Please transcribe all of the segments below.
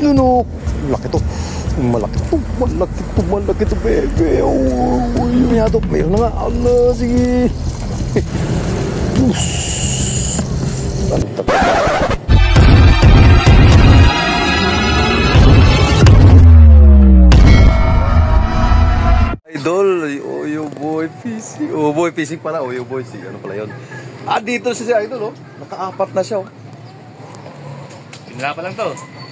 Ano? Laki to. Malaki to. Malaki to. Malaki to, bebe. Oh, yun nga to. Mayroon na nga. Allah, sige. Bantap. Idol, Oyo Boy Fishing. Oh, Boy Fishing pala. Oyo Boy si ano pala yun. Dito siya si Idol, oh. Naka-apat na siya, oh. Simula pa lang to.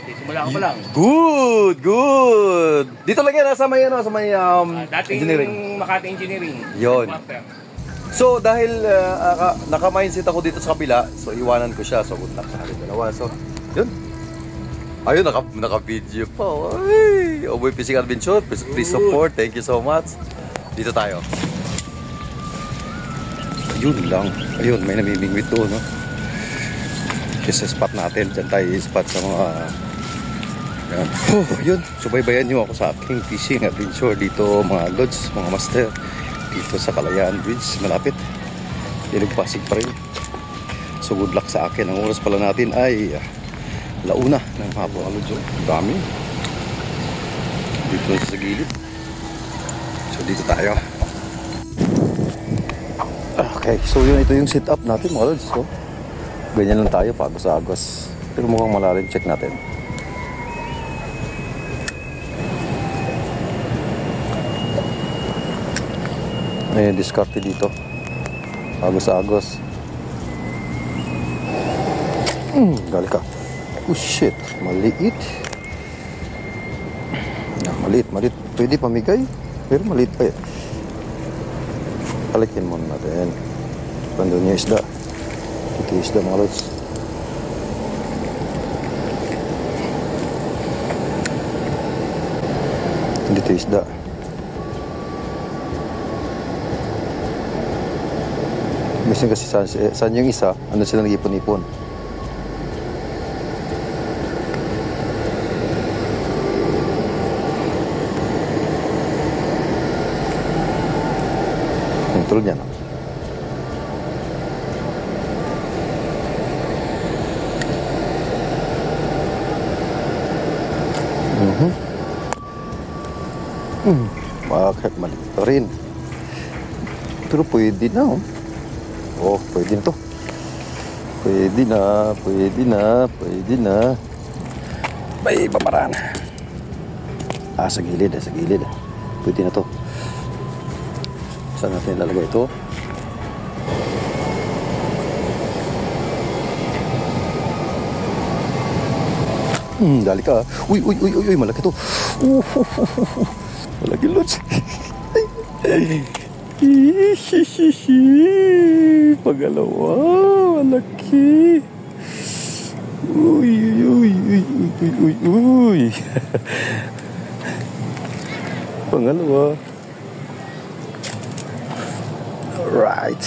Simula ko pa lang. Good, good. Dito lang yan, sa may, ano, sa may Dating engineering. Makati Engineering. Yun. So, dahil naka-mindset ako dito sa kabila, so iwanan ko siya. So, good luck sa akin dalawa. So, yun. Ayun, naka-video pa. Ay, Oboy Fishing Adventure. Please support. Thank you so much. Dito tayo. Yun lang. Ayun, may namimingwit doon, no? Kasi sa spot natin. Diyan tayo spot sa mga... Yan. Oh, yun. Subaybayan nyo ako sa aking fishing adventure dito, mga lods, mga master. Dito sa Kalayaan Bridge, malapit. Ilog Pasig pa rin. So good luck sa akin. Ang oras pala natin ay launa ng hapon. Ang dami. Dito sa gilid. So dito tayo. Okay, so yun, ito yung setup natin, mga lods. So, ganyan lang tayo, pagos-agos. Pero mukhang malalim, check natin. May diskarte dito. Agos-agos. Gali ka. Oh shit, maliit. Maliit. Pwede pamigay, pero maliit pa eh. Palikin muna natin. Pandun yung isda. Ito yung isda, mga lods. Dito yung isda. Minsan kasi saan yung isa, ano sila nag-ipon-ipon. Tulad niya, no? Bakit maliit pa rin? Pero pwede na, oh. Oh, pwede to. Pwede na. May pamaraan. Sa gilid. Pwede na to. Saan natin ilalagay ito? Dali ka. Uy, malaki to. Malaki, lods. Pagalawa, malaki. Uy. Pangalawa. Alright.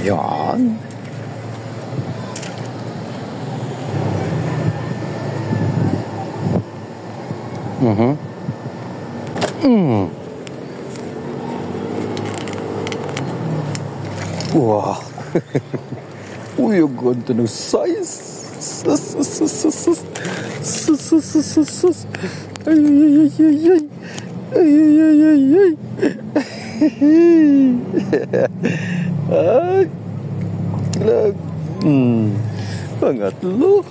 Yan. Wow. Uy, ang ganda ng size. Ay. Pangatlo.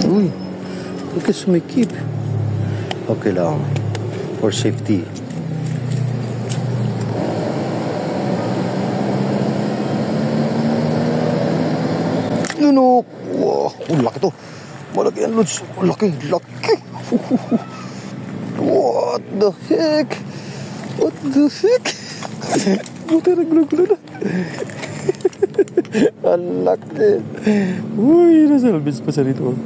Uy, look at my keep. Okay lang. For safety. Wow, laki to. Malaki yan, lods. Laki. What the heck? Buti na gulo na. Ang laki. Uy, nasa albis pa siya rito.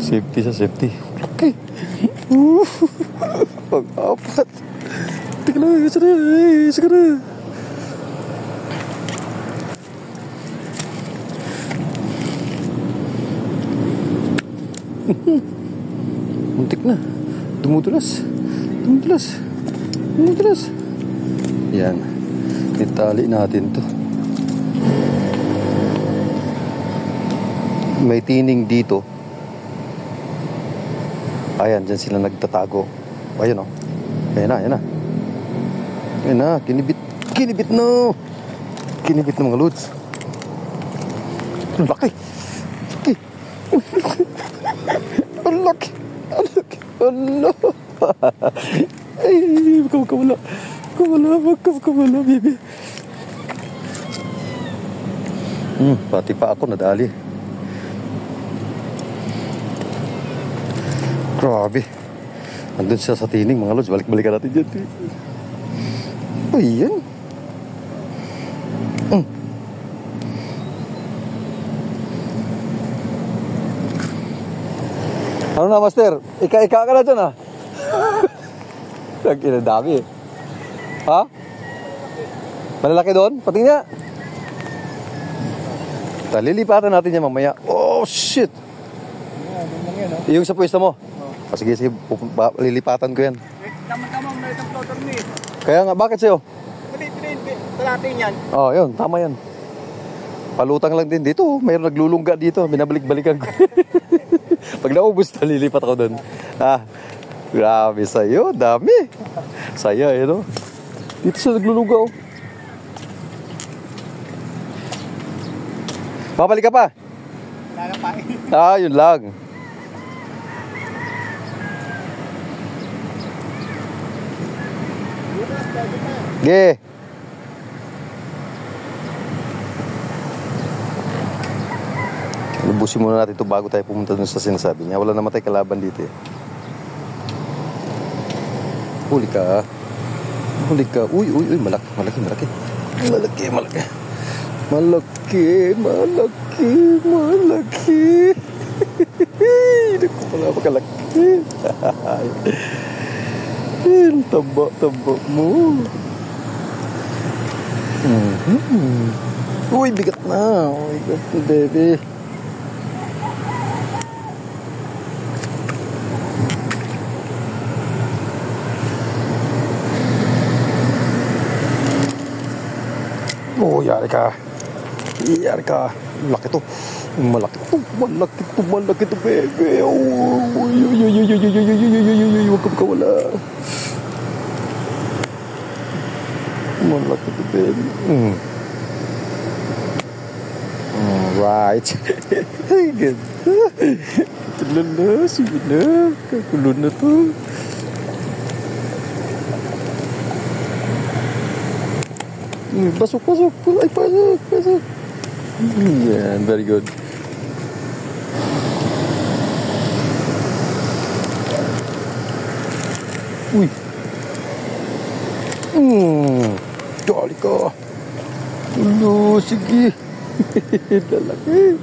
Safety. Laki. Pag-apat. Tika na, isa ka na. Muntik na. Dumudulas. Yan. Itali natin to. May tining dito. Ayan, dyan sila nagtatago. Ayan o. Ayan na, ayan na. Ayan na, kinibit. Kinibit na. Kinibit na mga lods. Ang laki. Laki. Ang laki. Ang laki. Allah. Ay, magkawala. Magkawala, baby. Pati pa ako nadali. Grabe. Andun siya sa tining mga lods. Balik-balikan natin dyan. Ayan. Ano na, master? Ika-ika ka na dyan, ha? Ang dami. Ha? Malalaki doon? Pati niya. Lilipatan natin yan mamaya. Oh, shit! Yung sa pwesto mo? Oh, sige, lilipatan ko yan. Tama-tama, may isang floater ni. Kaya nga, bakit sa'yo? Talating yan. Oh, yun, tama yan. Palutang lang din dito. Mayroon naglulungga dito. Binabalik-balikan ko. Pag naubos na, lilipat ako doon. Grabe sa'yo. Dami. Saya, no? Dito siya naglulungga, oh. Babalik ka pa? Lalapain. Yun lang. Ge. Lubusin muna natin ito bago tayo pumunta dun sa sinasabi niya. Wala naman tayo kalaban dito eh. Huli ka. Huli ka. Uy. Malaki. Malaki. Hindi ko pala makalaki. Ang taba mo. Uy, bigat na. Uy, bigat na, baby. Oh, yari ka. Laki to. Malaki to, baby. Huwag ka makawala. Malaki to, baby. Alright. Ganda. Ito na. Sige na. Kakulo na to. Pasok. Ay, pasok. Yan, very good. Uy. Dali ka. Sige. Lalaki.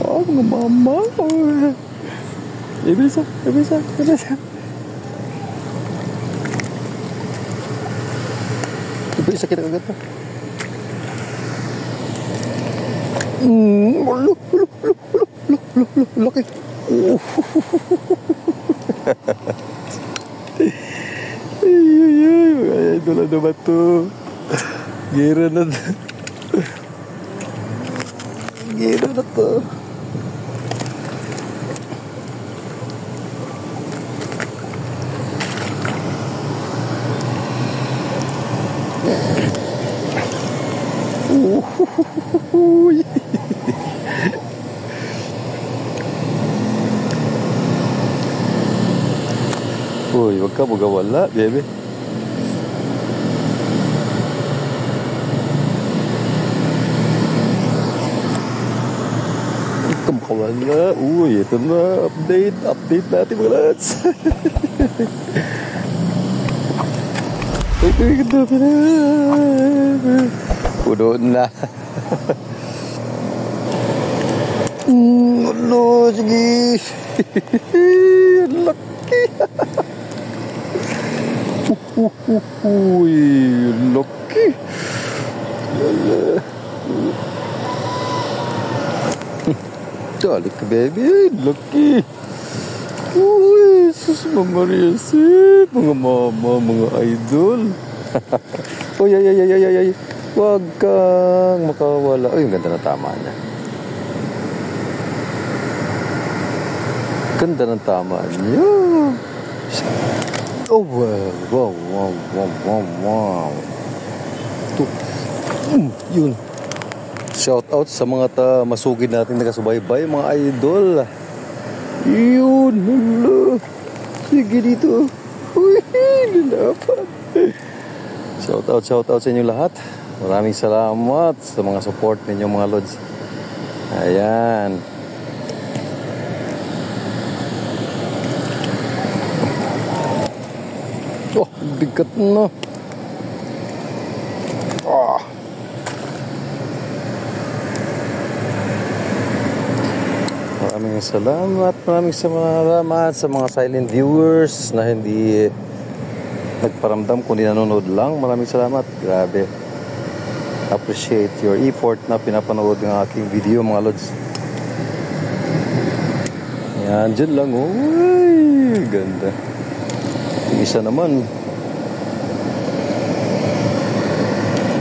Wow, mga mama. Bisa. Bisa kita kagad pa. Laki. Ay, idol na ba to? Gira na to. Uy, wag ka magawala, baby. Wag ka makawala. Uy, ito na. Update natin mga lads. Ito yung ganda pa na. Puno na. Ano, sige. Laki. Uy, laki. Dali ka, baby. Laki. Uy, sus, mga Maria, mga mama, mga idol. Uy, ay, ay, ay, ay, ay, ay. Huwag kang makawala. Uy, ang ganda na tama niya. Ganda ng tama niya. Oh, wow, wow, wow, wow, wow, wow. Ito. Yun. Shout out sa mga masugid natin nakasubaybay, mga idol. Yun, hello. Sige dito. Uy, lalapan. Shout out sa inyo lahat. Maraming salamat sa mga support ninyo mga lods. Ayan. Oh, bigat na. Ah. Maraming salamat sa mga silent viewers na hindi nagparamdam kundi nanonood lang. Maraming salamat. Grabe. Appreciate your effort na pinapanood ng aking video mga lods. Yan, dyan lang. Uy, ganda. Yung isa naman.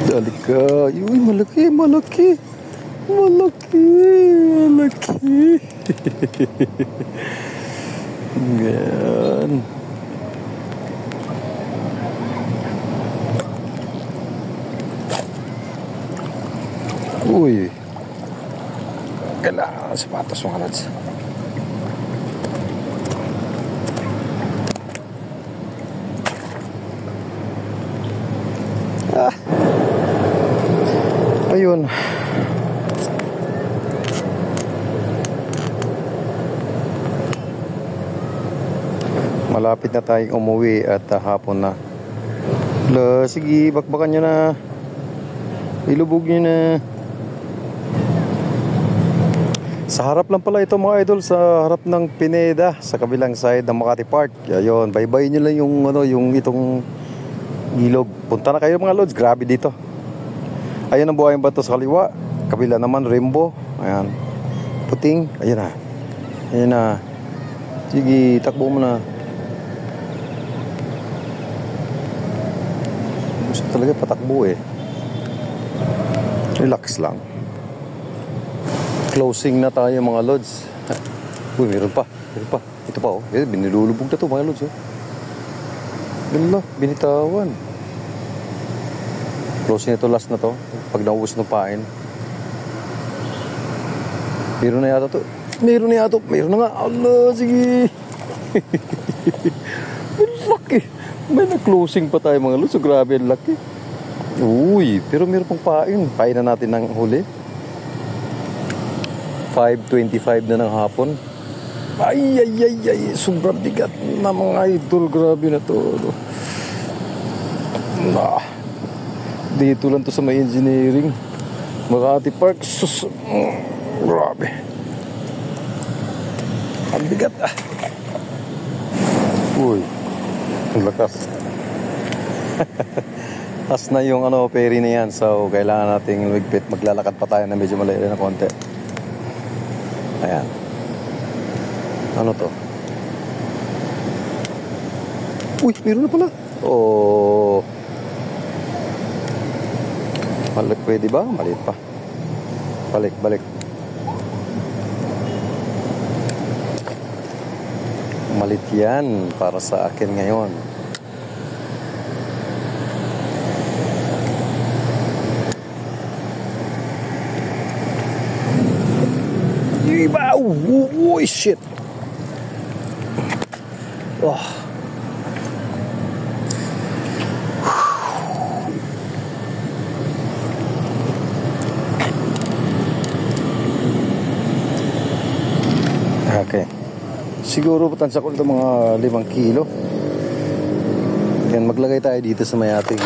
Dalik ka. Uy, malaki. Yan. Uy. Kailangan sapatos mga lods. Ayun. Malapit na tayong umuwi at hapon na. Sige, bakbakan nyo na. Ilubog nyo na. Sa harap lang pala ito mga idol, sa harap ng Pineda, sa kabilang side ng Makati Park. Ayun, bye-bye nyo lang yung itong ilog. Punta na kayo mga lods, grabe dito. Ayan ang buhayin bato sa kaliwa. Kabila naman, rainbow. Ayan. Puting, ayan na. Ayan na. Sige, takbo mo na. Gusto talaga patakbo eh. Relax lang. Closing na tayo mga lods. Uy, meron pa. Ito pa oh. Binilulubog na to mga lods oh. Ganda, binitawan. Closing ito, last na to. Pag naubos ng pain. Meron na yata to. Meron na nga. Allah, sige. May laki. May na-closing pa tayo mga lods. So, grabe ang laki. Uy, pero meron pang pain. Pain na natin ng huli. 5:25 na ng hapon. Ay. Sobrang bigat na mga idol. Grabe na to. Dito lang to sa may engineering. Makati Park. Grabe. Ang bigat Uy. Ang lakas. As na yung ferry na yan. So, kailangan nating ligpit. Maglalakad pa tayo na medyo malayo na konti. Ayan. Ano to? Uy, meron na pala. Oh. Balik, pwede ba? Maliit pa. Balik. Malit yan para sa akin ngayon. Iba! Uy, shit! Oh. Okay. Siguro patansya ko ito mga 5 kilo. Yan, maglagay tayo dito sa may ating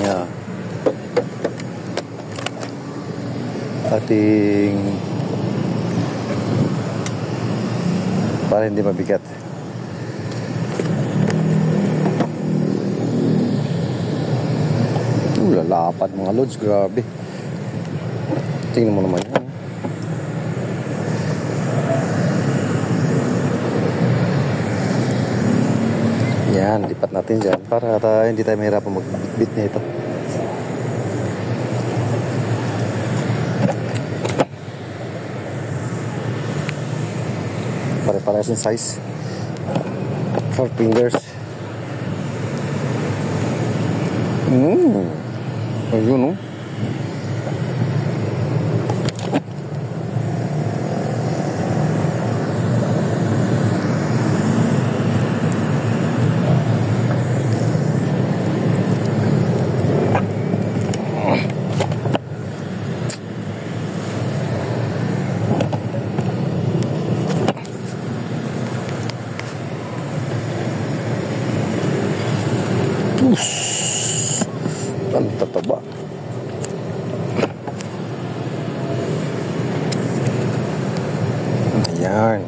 para hindi mabigat. Lalapad mga lods, grabe. Tingnan mo naman yan. Yan, lipat natin dyan para hindi tayo mahirapan magbitbit nito. Parehas yung size. 4 fingers. Ayun, no? Ang tataba. Ayan.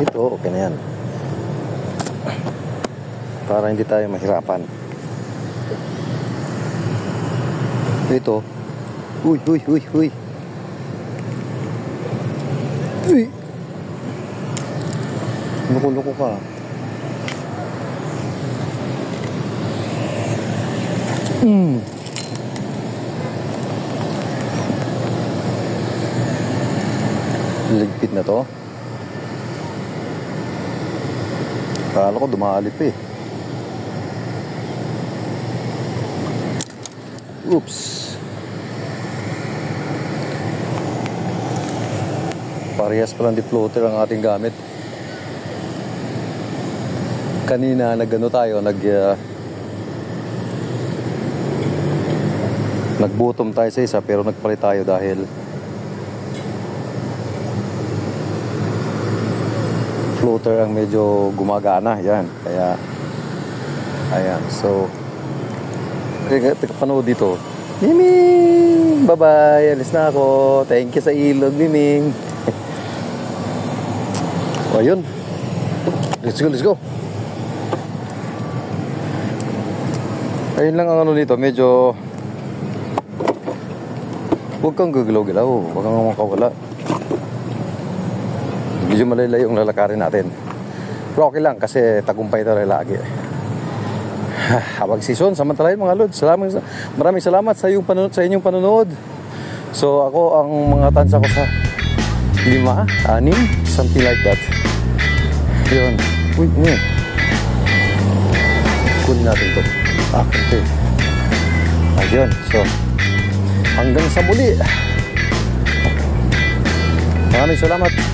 Ito, okay na yan. Para hindi tayo mahirapan. Ito. Uy. Uy. Loko-loko ka. Ligpit na to. Akala ko dumalip eh. Oops. Parehas palang floater ang ating gamit. Kanina nagano tayo, nagbutom tayo sa isa pero nagpalit tayo dahil floater ang medyo gumagana. Yan. Kaya ayan. So teka panood dito. Miming! Bye-bye! Alis na ako. Thank you sa ilog, Miming. O, ayun. Let's go. Ayun lang ang ano dito. Medyo huwag kang gagalaw-galaw. Huwag kang makawala. Medyo malaylay yung lalakarin natin. Pero okay lang kasi tagumpay tayo lagi. Habang season, samantalahin mga lods. Maraming salamat sa inyong panonood. So ako ang mga tansa ko sa 5, 6, something like that. Yun. Uy, kunin natin to. Okay. Ayun. So hanggang sa muli. Maraming salamat.